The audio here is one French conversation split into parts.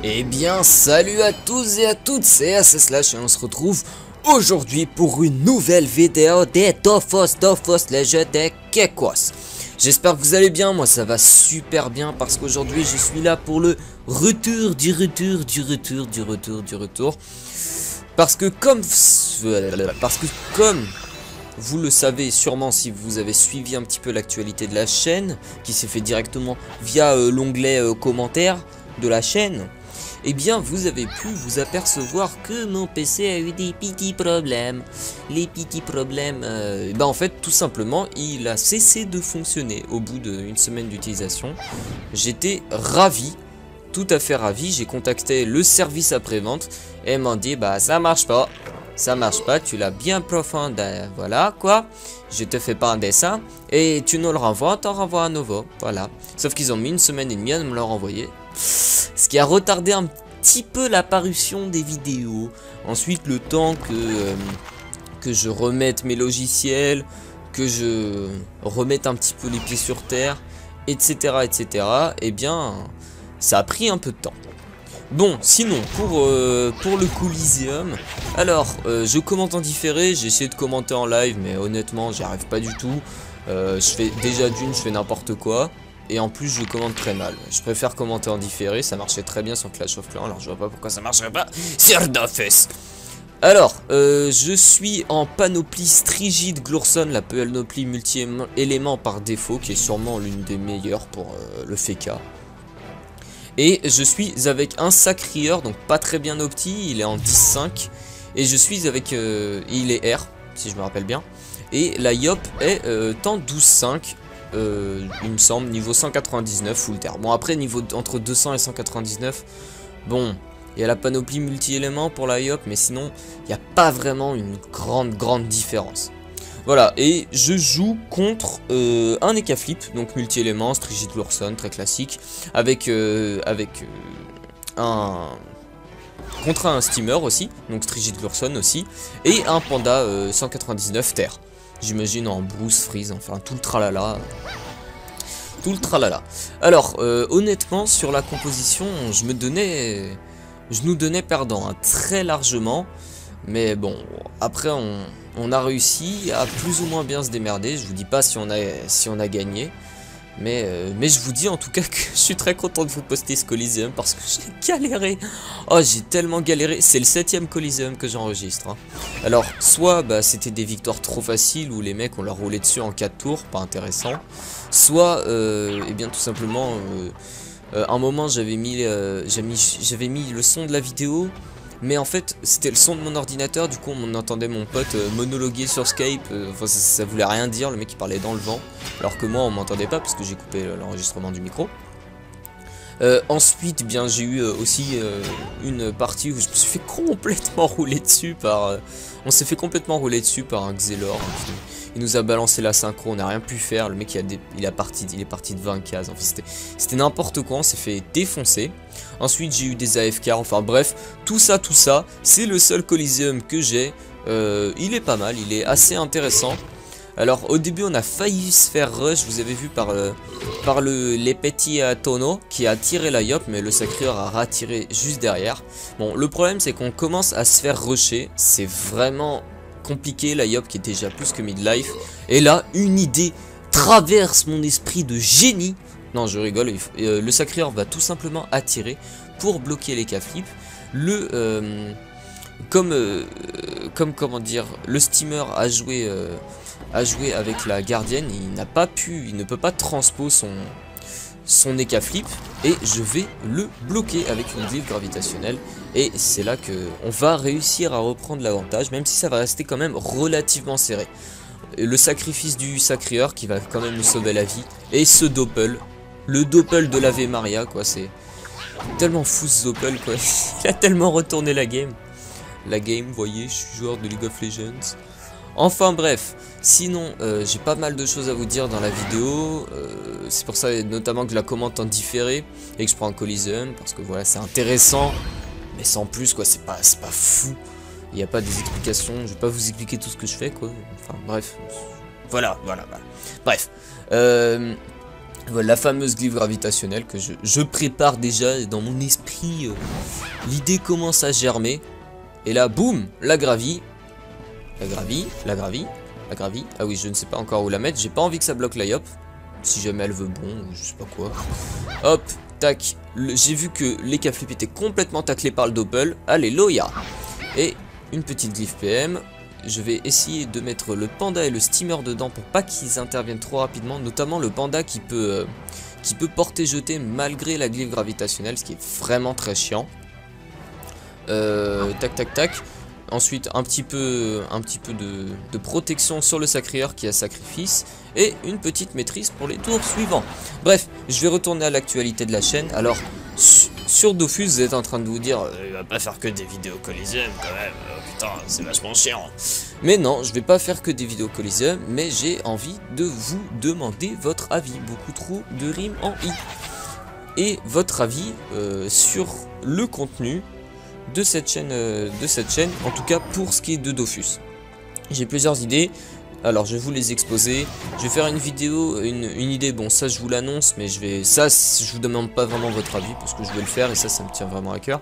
Eh bien, salut à tous et à toutes, c'est ACSlash et on se retrouve aujourd'hui pour une nouvelle vidéo des Dofus, les jeux des Kekwas. J'espère que vous allez bien, moi ça va super bien parce qu'aujourd'hui je suis là pour le retour du retour. Parce que comme vous le savez sûrement si vous avez suivi un petit peu l'actualité de la chaîne, qui s'est fait directement via l'onglet commentaires de la chaîne, eh bien vous avez pu vous apercevoir que mon PC a eu des petits problèmes. Les petits problèmes, en fait tout simplement il a cessé de fonctionner au bout d'une semaine d'utilisation. J'étais ravi, tout à fait ravi. J'ai contacté le service après-vente et ils m'ont dit bah ça marche pas, tu l'as bien profond, voilà quoi, je te fais pas un dessin et tu nous le renvoies, t'en renvoies un nouveau, voilà. Sauf qu'ils ont mis une semaine et demie à me le renvoyer, ce qui a retardé un petit peu la parution des vidéos. Ensuite le temps que je remette mes logiciels, que je remette un petit peu les pieds sur terre, etc. Eh bien ça a pris un peu de temps. Bon, sinon, pour le Coliseum, alors, je commente en différé, j'ai essayé de commenter en live, mais honnêtement, j'y arrive pas du tout. Je fais n'importe quoi, et en plus, je commente très mal. Je préfère commenter en différé, ça marchait très bien sur Clash of Clans, alors je vois pas pourquoi ça marcherait pas sur Dofus. Alors, je suis en panoplie Strigid Glurson, la panoplie multi-éléments par défaut, qui est sûrement l'une des meilleures pour le FK. Et je suis avec un sacrieur, donc pas très bien opti, il est en 10.5. Et je suis avec, il est R, si je me rappelle bien. Et la Yop est en 12.5, il me semble, niveau 199 full terre. Bon après, niveau entre 200 et 199, bon, il y a la panoplie multi-éléments pour la Yop, mais sinon, il n'y a pas vraiment une grande différence. Voilà, et je joue contre un Ekaflip, donc multi-éléments, Strigid Glurson, très classique, contre un Steamer aussi, donc Strigid Glurson aussi, et un Panda 199 terre. J'imagine en Bruce, Freeze, enfin tout le tralala. Alors, honnêtement, sur la composition, je nous donnais perdant, hein, très largement. Mais bon, après on a réussi à plus ou moins bien se démerder. Je vous dis pas si on a gagné, mais je vous dis en tout cas que je suis très content de vous poster ce Coliseum parce que j'ai galéré. Oh, j'ai tellement galéré. C'est le 7ème Coliseum que j'enregistre, hein. Alors soit c'était des victoires trop faciles où les mecs on leur roulé dessus en 4 tours, pas intéressant. Soit et bien tout simplement un moment j'avais mis le son de la vidéo, mais en fait c'était le son de mon ordinateur, du coup on entendait mon pote monologuer sur Skype, enfin ça voulait rien dire, le mec il parlait dans le vent, alors que moi on m'entendait pas parce que j'ai coupé l'enregistrement du micro. Ensuite bien j'ai eu aussi une partie où je me suis fait complètement rouler dessus par on s'est fait complètement rouler dessus par un Xelor. Il nous a balancé la synchro, on n'a rien pu faire, le mec il est parti de 20 cases, enfin c'était n'importe quoi, on s'est fait défoncer. Ensuite j'ai eu des AFK, enfin bref, tout ça, c'est le seul Coliseum que j'ai. Il est pas mal, il est assez intéressant. Alors au début on a failli se faire rush, vous avez vu par les petits tonneaux qui a tiré la Yop, mais le sacrieur a ratiré juste derrière. Bon, le problème c'est qu'on commence à se faire rusher, c'est vraiment compliqué, la Yop qui est déjà plus que midlife. Et là une idée traverse mon esprit de génie. Non je rigole, le sacrieur va tout simplement attirer pour bloquer les Ekaflip. Comment dire, le steamer a joué avec la gardienne, il ne peut pas transpo son Ekaflip et je vais le bloquer avec une glyphe gravitationnelle et c'est là que on va réussir à reprendre l'avantage, même si ça va rester quand même relativement serré. Le sacrifice du sacrieur qui va quand même nous sauver la vie et ce doppel, le doppel de l'Ave Maria quoi, c'est tellement fou ce doppel quoi. Il a tellement retourné la game, vous voyez, je suis joueur de League of Legends. Enfin bref, sinon j'ai pas mal de choses à vous dire dans la vidéo, c'est pour ça notamment que je la commente en différé et que je prends un Coliseum, parce que voilà c'est intéressant, mais sans plus quoi, c'est pas fou, il n'y a pas des explications, je vais pas vous expliquer tout ce que je fais quoi, enfin bref, voilà. Bref, Voilà la fameuse glyphe gravitationnelle que je prépare déjà dans mon esprit. L'idée commence à germer. Et là, boum, la gravie. La gravie. Ah oui, je ne sais pas encore où la mettre. J'ai pas envie que ça bloque la Yop. Si jamais elle veut bon, ou je sais pas quoi. Hop, tac. J'ai vu que les K-Flip étaient complètement taclés par le Doppel. Alléluia. Et une petite glyphe PM. Je vais essayer de mettre le panda et le steamer dedans pour pas qu'ils interviennent trop rapidement. Notamment le panda qui peut porter jeter malgré la glyphe gravitationnelle, ce qui est vraiment très chiant. Tac tac tac. Ensuite un petit peu de protection sur le sacrieur qui a sacrifice. Et une petite maîtrise pour les tours suivants. Bref, je vais retourner à l'actualité de la chaîne. Alors sur Dofus, vous êtes en train de vous dire il va pas faire que des vidéos Coliseum quand même, putain c'est vachement chiant. Mais non, je vais pas faire que des vidéos Coliseum, mais j'ai envie de vous demander votre avis. Beaucoup trop de rimes en i. Et votre avis sur le contenu de cette chaîne, en tout cas pour ce qui est de Dofus. J'ai plusieurs idées. Alors je vais vous les exposer. Je vais faire une vidéo, une idée, bon ça je vous l'annonce, mais je vous demande pas vraiment votre avis parce que je vais le faire et ça me tient vraiment à cœur.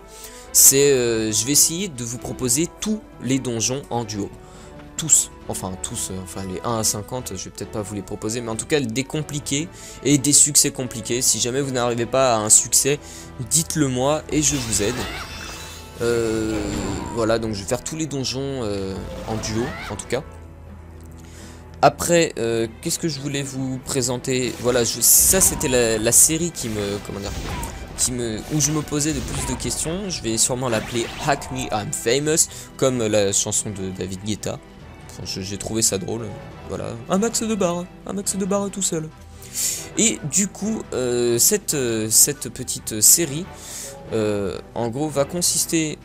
C'est je vais essayer de vous proposer tous les donjons en duo. Tous, enfin les 1 à 50, je vais peut-être pas vous les proposer, mais en tout cas des compliqués et des succès compliqués. Si jamais vous n'arrivez pas à un succès, dites-le moi et je vous aide. Voilà, donc je vais faire tous les donjons en duo en tout cas. Après, qu'est-ce que je voulais vous présenter? Voilà, ça c'était la série qui me, comment dire, où je me posais de plus de questions. Je vais sûrement l'appeler Hack Me I'm Famous, comme la chanson de David Guetta. Enfin, j'ai trouvé ça drôle. Voilà, un max de barres tout seul. Et du coup, cette petite série, en gros, va consister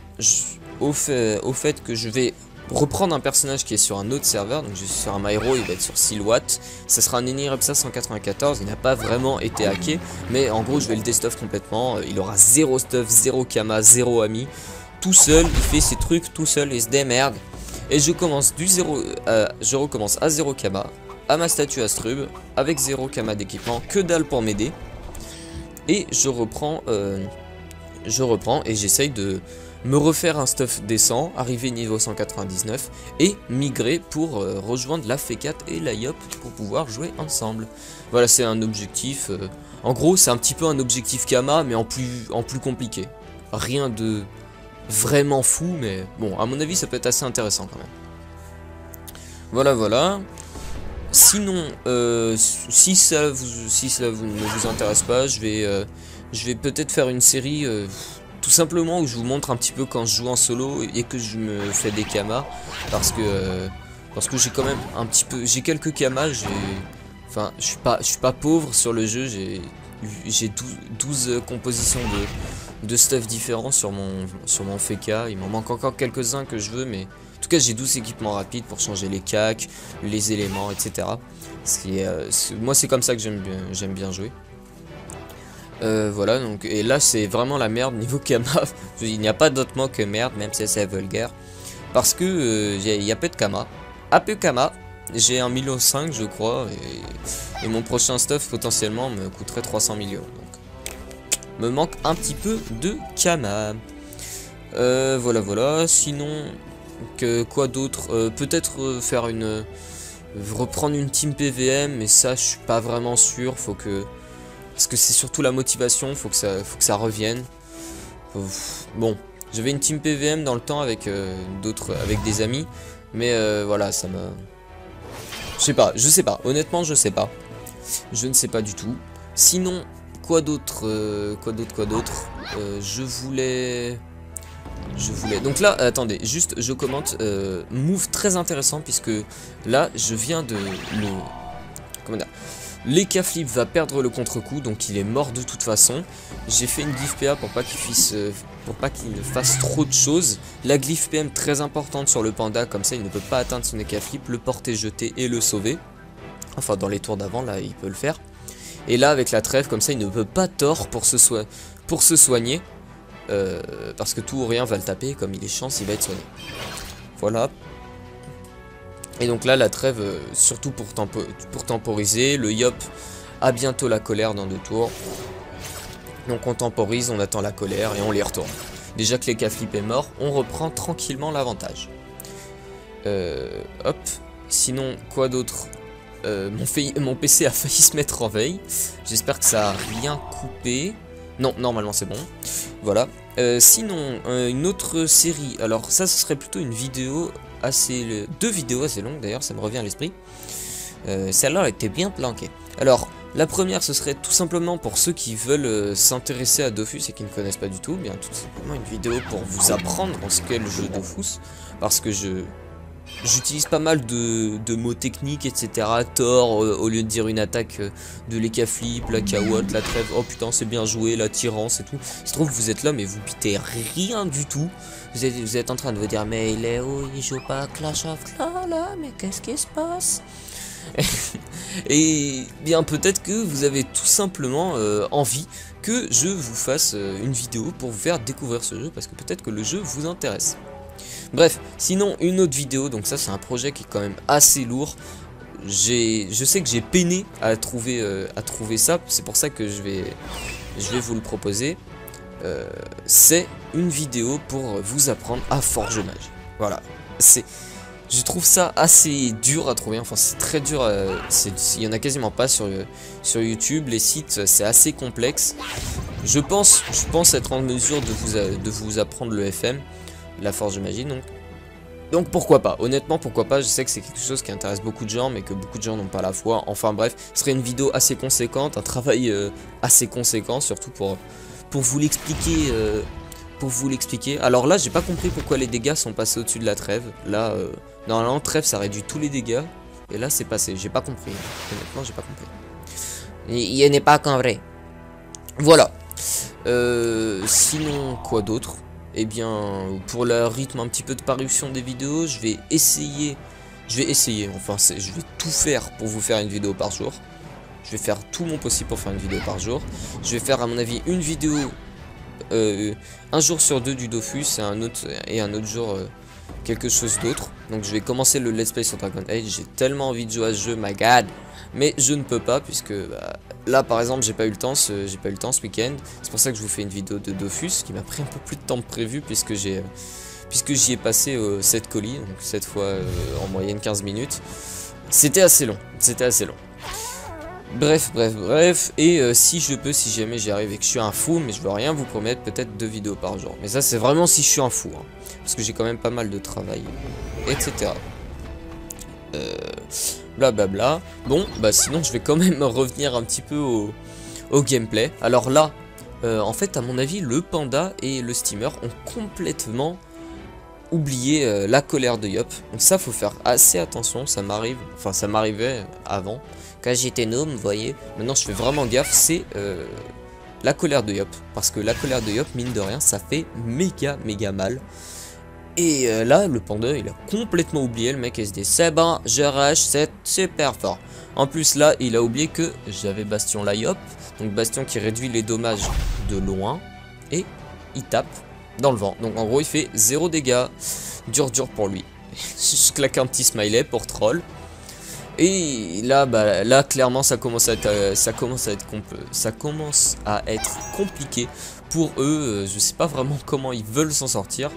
au fait que je vais reprendre un personnage qui est sur un autre serveur. Donc je suis sur un Myro, il va être sur Silhouette. Ça sera un Enirepsa 194, il n'a pas vraiment été hacké, mais en gros je vais le destuff complètement. Il aura 0 stuff, 0 kama, 0 ami. Tout seul, il fait ses trucs tout seul, il se démerde. Et je commence je recommence à 0 kama, à ma statue Astrub, avec 0 kama d'équipement, que dalle pour m'aider. Et je reprends et j'essaye de me refaire un stuff décent, arriver niveau 199 et migrer pour rejoindre la F4 et la Yop pour pouvoir jouer ensemble. Voilà, c'est un objectif, en gros c'est un petit peu un objectif Kama mais en plus compliqué. Rien de vraiment fou, mais bon, à mon avis ça peut être assez intéressant quand même. Voilà. Sinon, si cela ne vous intéresse pas, je vais peut-être faire une série tout simplement où je vous montre un petit peu quand je joue en solo et que je me fais des kamas, parce que j'ai quand même un petit peu, j'ai quelques kamas, enfin je suis pas pauvre sur le jeu, j'ai 12 compositions de stuff différents sur mon FK. Il m'en manque encore quelques-uns que je veux, mais en tout cas j'ai 12 équipements rapides pour changer les cacs, les éléments, etc. Moi c'est comme ça que j'aime bien jouer. Voilà, donc, et là c'est vraiment la merde niveau Kama. Il n'y a pas d'autre mot que merde, même si c'est vulgaire. Parce que il y a peu de Kama. À peu Kama, j'ai 1,5 million je crois. Et mon prochain stuff potentiellement me coûterait 300 millions. Donc, me manque un petit peu de Kama. Voilà. Sinon, quoi d'autre? Peut-être faire reprendre une team PVM, mais ça je suis pas vraiment sûr. Parce que c'est surtout la motivation, faut que ça revienne. Bon, j'avais une team PVM dans le temps avec des amis, mais voilà, ça m'a... Je sais pas, honnêtement je sais pas. Je ne sais pas du tout. Sinon, quoi d'autre? Je voulais... Donc là, attendez, juste je commente, move très intéressant, puisque là, je viens de comment dire, les K-Flip va perdre le contre-coup, donc il est mort de toute façon. J'ai fait une glyphe PA pour pas qu'il ne fasse trop de choses. La glyphe PM très importante sur le panda, comme ça il ne peut pas atteindre son K-Flip, le porter, jeter et le sauver. Enfin dans les tours d'avant là il peut le faire. Et là avec la trêve comme ça il ne peut pas tort pour se soigner. Parce que tout ou rien va le taper, comme il est chance il va être soigné. Voilà. Et donc là la trêve surtout pour temporiser, le Yop À bientôt la colère dans 2 tours. Donc on temporise, on attend la colère et on les retourne. Déjà que les K-Flip est mort, on reprend tranquillement l'avantage. Hop. Sinon, quoi d'autre? Mon PC a failli se mettre en veille. J'espère que ça a rien coupé. Non, normalement c'est bon. Voilà. Sinon, une autre série. Alors ça, ce serait plutôt une vidéo assez... 2 vidéos assez longues d'ailleurs, ça me revient à l'esprit. Celle-là était bien planquée. Alors, la première, ce serait tout simplement pour ceux qui veulent s'intéresser à Dofus et qui ne connaissent pas du tout. Bien, tout simplement une vidéo pour vous apprendre ce qu'est le jeu Dofus. Parce que j'utilise pas mal de mots techniques, etc. Thor, au lieu de dire une attaque de l'Eka-Flip, la K-Watt, la trêve. Oh putain, c'est bien joué, la tirance et tout. Il se trouve que vous êtes là, mais vous pitez rien du tout. Vous êtes en train de vous dire, mais il est où? Il joue pas à Clash of Clans là, mais qu'est-ce qui se passe? Et bien peut-être que vous avez tout simplement envie que je vous fasse une vidéo pour vous faire découvrir ce jeu, parce que peut-être que le jeu vous intéresse. Bref, sinon une autre vidéo, donc ça c'est un projet qui est quand même assez lourd. Je sais que j'ai peiné à trouver ça, c'est pour ça que je vais vous le proposer. C'est une vidéo pour vous apprendre à forger magie. Voilà, je trouve ça assez dur à trouver, enfin c'est très dur, il y en a quasiment pas sur YouTube, les sites c'est assez complexe. Je pense être en mesure de vous apprendre le FM, la forge de magie, donc pourquoi pas, honnêtement pourquoi pas. Je sais que c'est quelque chose qui intéresse beaucoup de gens, mais que beaucoup de gens n'ont pas la foi. Enfin bref, ce serait une vidéo assez conséquente, un travail assez conséquent, surtout pour vous l'expliquer. Alors là, j'ai pas compris pourquoi les dégâts sont passés au-dessus de la trêve. Là, normalement, trêve ça réduit tous les dégâts. Et là, c'est passé. J'ai pas compris. Honnêtement, j'ai pas compris. Il n'est pas qu'en vrai. Voilà. Sinon, quoi d'autre? Eh bien, pour le rythme un petit peu de parution des vidéos, je vais essayer, enfin, je vais tout faire pour vous faire une vidéo par jour. Je vais faire tout mon possible pour faire une vidéo par jour. Je vais faire, à mon avis, une vidéo un jour sur 2 du Dofus et un autre jour quelque chose d'autre. Donc je vais commencer le let's play sur Dragon Age. J'ai tellement envie de jouer à ce jeu, my god, mais je ne peux pas puisque là par exemple j'ai pas eu le temps ce week-end. C'est pour ça que je vous fais une vidéo de Dofus qui m'a pris un peu plus de temps que prévu puisque j'y ai passé 7 colis, donc 7 fois en moyenne 15 minutes. C'était assez long, Bref, et si jamais j'y arrive et que je suis un fou, mais je veux rien vous promettre, peut-être 2 vidéos par jour. Mais ça c'est vraiment si je suis un fou, hein, parce que j'ai quand même pas mal de travail, etc. Blablabla. Bon, bah sinon je vais quand même revenir un petit peu au gameplay. Alors là, en fait à mon avis, le panda et le steamer ont complètement oublié la colère de Yop. Donc ça faut faire assez attention, ça m'arrivait avant. Quand j'étais gnome, vous voyez, maintenant je fais vraiment gaffe, c'est la colère de Yop. Parce que la colère de Yop, mine de rien, ça fait méga mal. Et là, le panda, il a complètement oublié, le mec, il se dit, c'est bon, je rush, c'est super fort. En plus, là, il a oublié que j'avais Bastion la Yop, donc Bastion qui réduit les dommages de loin, et il tape dans le vent. Donc en gros, il fait 0 dégâts, dur pour lui. Je claque un petit smiley pour troll. Et là, là clairement, ça commence à être compliqué pour eux. Je sais pas vraiment comment ils veulent s'en sortir,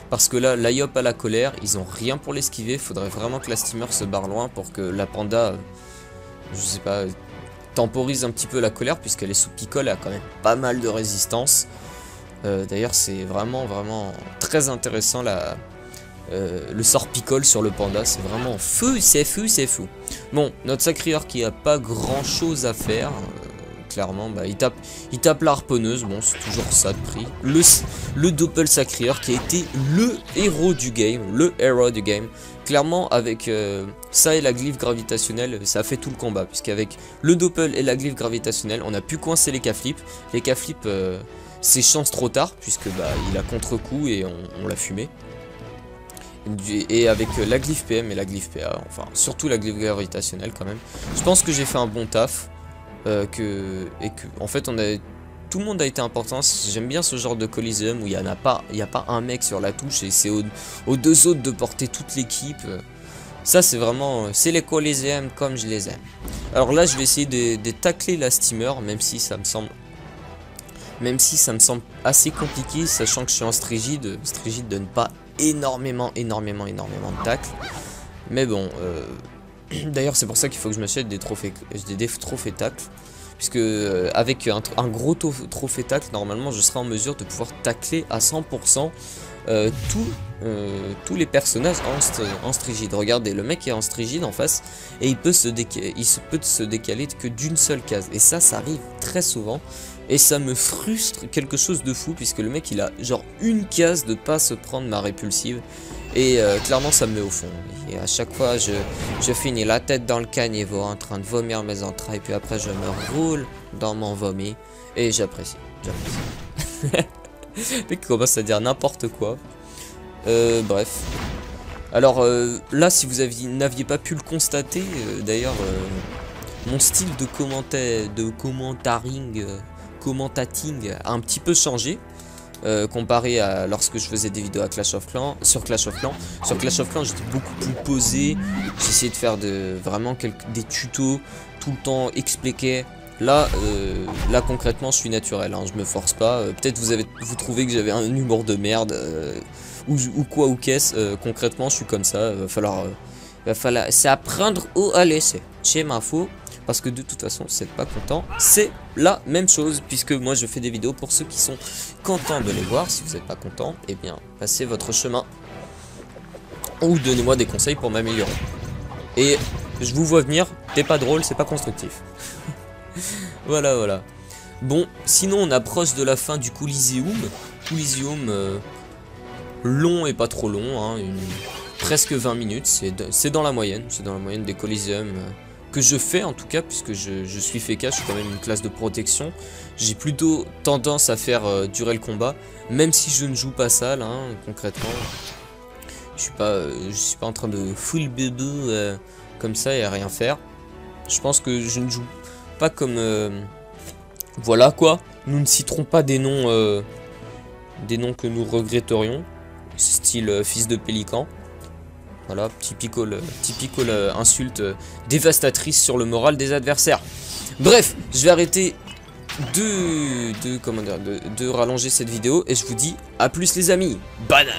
parce que là, la Yop a la colère, ils ont rien pour l'esquiver. Faudrait vraiment que la steamer se barre loin pour que la panda, je sais pas, temporise un petit peu la colère, puisqu'elle est sous picole, elle a quand même pas mal de résistance. D'ailleurs, c'est vraiment très intéressant le sort picole sur le panda, c'est vraiment fou, c'est fou. Bon, notre sacrieur qui a pas grand chose à faire, clairement, bah, il tape la harponneuse, bon c'est toujours ça de prix. Le doppel sacrieur qui a été le héros du game, clairement avec ça et la glyphe gravitationnelle, ça a fait tout le combat, puisqu'avec le doppel et la glyphe gravitationnelle, on a pu coincer les K-Flip. Les K-Flip, c'est chance trop tard, puisque bah, il a contre-coup et on l'a fumé. Et avec la glyphe PM et la glyphe PA, enfin surtout la glyphe gravitationnelle quand même, je pense que j'ai fait un bon taf, en fait tout le monde a été important. J'aime bien ce genre de Coliseum où il n'y a pas un mec sur la touche et c'est aux 2 autres de porter toute l'équipe. Ça c'est vraiment, c'est les Coliseum comme je les aime. Alors là je vais essayer de tacler la steamer, même si ça me semble assez compliqué, sachant que je suis en Strigide. Strigide donne pas énormément de tacles. Mais bon, d'ailleurs c'est pour ça qu'il faut que je m'achète des trophées tacles. Puisque avec un gros trophée tacle, normalement je serai en mesure de pouvoir tacler à 100% tous les personnages en Strigide. Regardez, le mec est en Strigide en face et il peut se décaler que d'une seule case. Et ça arrive très souvent. Et ça me frustre quelque chose de fou, puisque le mec il a genre une case de pas se prendre ma répulsive. Et clairement ça me met au fond. Et à chaque fois je finis la tête dans le caniveau en train de vomir mes entrailles. Puis après je me roule dans mon vomi. Et j'apprécie. Le mec commence à dire n'importe quoi. Bref. Alors là, si vous n'aviez pas pu le constater, d'ailleurs mon style de commentating a un petit peu changé. Comparé à lorsque je faisais des vidéos à sur Clash of Clans. Sur Clash of Clans j'étais beaucoup plus posé. J'essayais de faire vraiment des tutos tout le temps expliqués. Là concrètement je suis naturel, hein, je me force pas. Peut-être vous trouvez que j'avais un humour de merde ou quoi ou qu'est-ce. Concrètement je suis comme ça. Va falloir c'est apprendre ou à laisser. C'est ma faute. Parce que de toute façon, si vous n'êtes pas content, c'est la même chose. Puisque moi, je fais des vidéos pour ceux qui sont contents de les voir. Si vous n'êtes pas content, eh bien, passez votre chemin. Ou donnez-moi des conseils pour m'améliorer. Et je vous vois venir, t'es pas drôle, c'est pas constructif. Voilà. Bon, sinon, on approche de la fin du Coliseum. Coliseum long et pas trop long. Hein, presque 20 minutes. C'est dans la moyenne. C'est dans la moyenne des Coliseum que je fais en tout cas, puisque je suis Feka, je suis quand même une classe de protection. J'ai plutôt tendance à faire durer le combat, même si je ne joue pas sale, hein, concrètement. Je suis pas en train de full bébé comme ça et à rien faire. Je pense que je ne joue pas comme... voilà quoi, nous ne citerons pas des noms que nous regretterions, style fils de pélican. Voilà, typical insulte dévastatrice sur le moral des adversaires. Bref, je vais arrêter de rallonger cette vidéo et je vous dis à plus les amis. Banane.